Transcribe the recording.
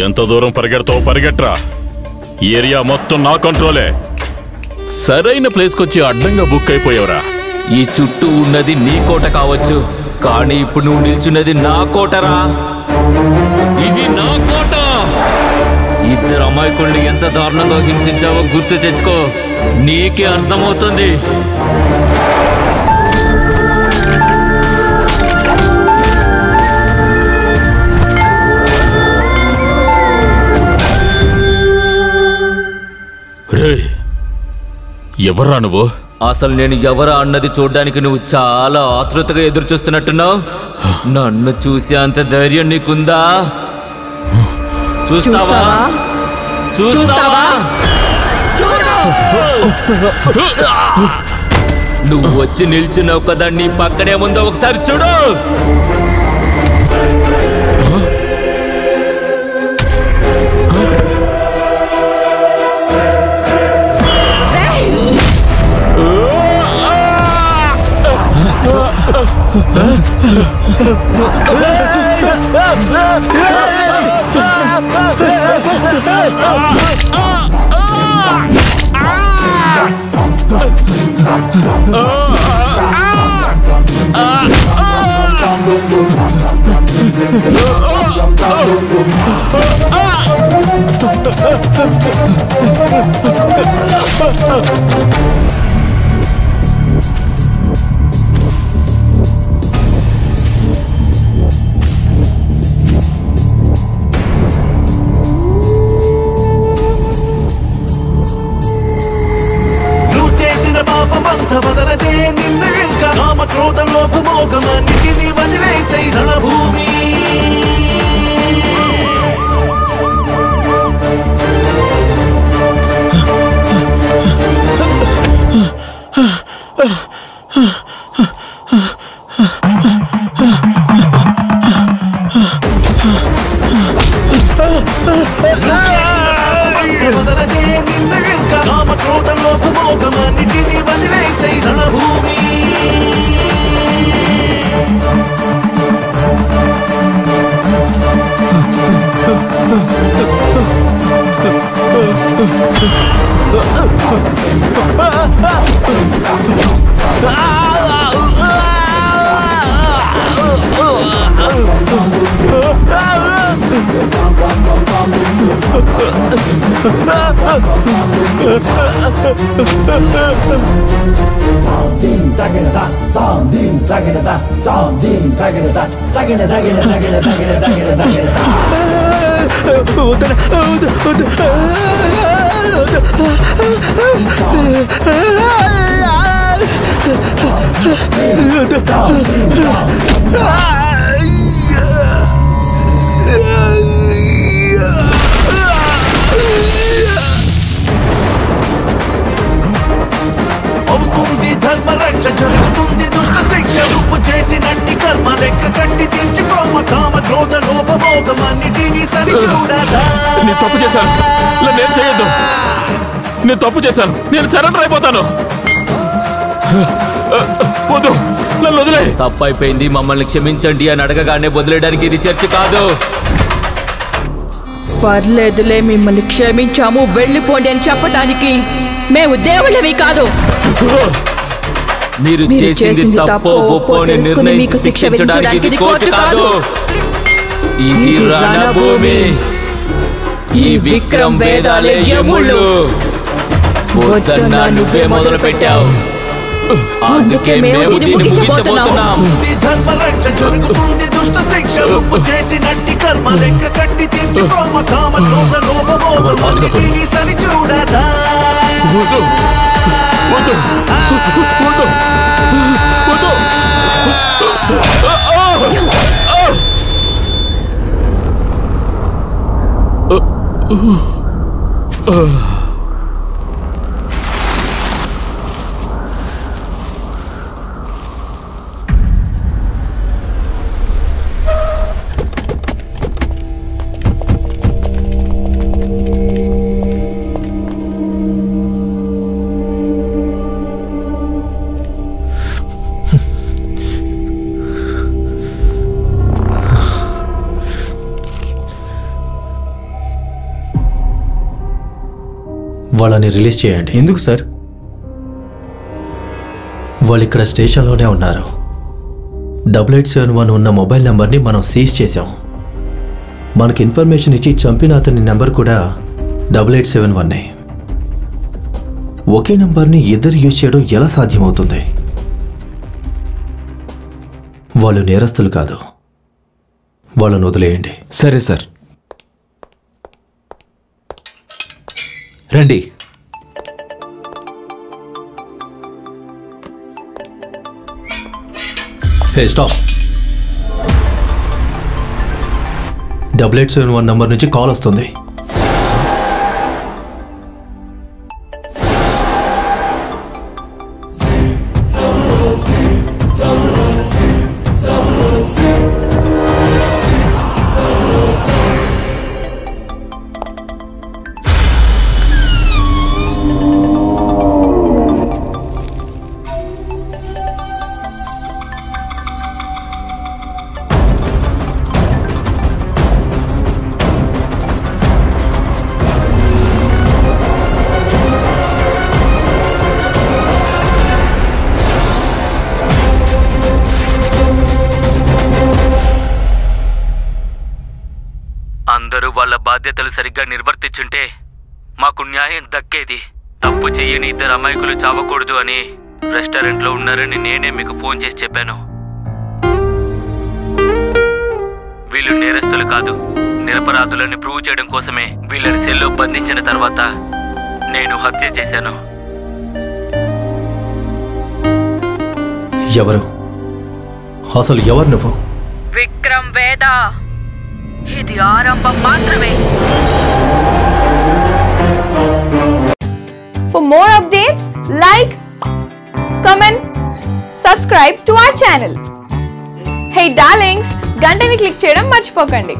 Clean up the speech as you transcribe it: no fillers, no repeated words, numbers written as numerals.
ఎంత దూరం పరిగెడతావు పరిగెట్రా. ఈ ఏరియా మొత్తం నా కంట్రోలే. సరైన ప్లేస్కొచ్చి అడ్డంగా బుక్ అయిపోయావురా. ఈ చుట్టూ ఉన్నది నీ కోట కావచ్చు, కానీ ఇప్పుడు నువ్వు నిల్చున్నది నా కోటరా. ఇది నా కోట. ఇద్దరు అమాయకుల్ని ఎంత దారుణంగా హింసించావో గుర్తు తెచ్చుకో, నీకే అర్థమవుతుంది. ఎవర్రా నువ్వు? అసలు నేను ఎవరా అన్నది చూడ్డానికి నువ్వు చాలా ఆతృతగా ఎదురు చూస్తున్నట్టున్నావు. నన్ను చూసే అంత ధైర్యం నీకుందా? చూస్తావా? నువ్వు వచ్చి నిల్చున్నావు కదా, నీ పక్కనే ముందో ఒకసారి చూడు. అవుతుంది ధర్మ రక్ష, జరుగుతుంది దుష్ట శిక్ష. రూపు చేసినన్ని కర్మ లెక్క కట్టి తెంచుకోమ. కామ క్రోధ లోభ మోగమన్నిటినీ సరి చూడదా. నేను తప్పు చేశాను, నేను చేయొద్దు. నేను తప్పు చేశాను, నేను సరెండర్ అయిపోతాను. వద్దు, నన్ను వదిలే. తప్పైపోయింది, మమ్మల్ని క్షమించండి అని అడగగానే వదిలేయడానికి ఇది చర్చ కాదు. పర్లేదులే, మిమ్మల్ని క్షమించాము, వెళ్ళిపోండి అని చెప్పడానికి మేము దేవుళ్ళవి కాదు. మీరు చేసింది తప్పో ఒప్పో అని నిర్ణయించి శిక్షించడానికి ఇది కోర్టు కాదు. ఇది రణభూమి. ఈ విక్రమ్ వేదాలే యముళ్ళు. వద్దన్నా నువ్వే మొదలు పెట్టావు, అందుకే మేము దీన్ని ముగించబోతున్నాం. ధర్మ రక్ష, జరుగుతుంది దుష్ట శిక్ష. రూపు చేసినన్ని కర్మ లెక్క కట్టి తెంచుకోమ. కామ క్రోధ లోభ మోగమన్నిటినీ సరి చూడదా. వాళ్ళని రిలీజ్ చేయండి. ఎందుకు సార్? వాళ్ళు ఇక్కడ స్టేషన్లోనే ఉన్నారు. 8871 ఉన్న మొబైల్ నెంబర్ని మనం సీజ్ చేశాం. మనకి ఇన్ఫర్మేషన్ ఇచ్చి చంపిన అతని నెంబర్ కూడా 8871. ఒకే నెంబర్ని ఇద్దరు యూజ్ చేయడం ఎలా సాధ్యమవుతుంది? వాళ్ళు నేరస్తులు కాదు. వాళ్ళను వదిలేయండి. సరే సార్, రండి. హే స్టాప్. 8871 నంబర్ నుంచి కాల్ వస్తుంది. అందరూ వాళ్ళ బాధ్యతలు సరిగ్గా నిర్వర్తించుంటే మాకు న్యాయం దక్కేది. తప్పు చెయ్యని ఇద్దరు అమాయకులు చావకూడదు అని రెస్టారెంట్లో ఉన్నారని నేనే మీకు ఫోన్ చేసి చెప్పాను. వీళ్ళు నేరస్తులు కాదు, నిరపరాధులని ప్రూవ్ చేయడం కోసమే వీళ్ళని సెల్లో బంధించిన తర్వాత నేను హత్య చేశాను. ఎవరు? అసలు ఎవరు నువ్వు? విక్రమ్ వేద. ఇది ఆరంభం మాత్రమే. For more updates, like, comment, subscribe to our channel. Hey darlings, గంటని click చేయడం మర్చిపోకండి.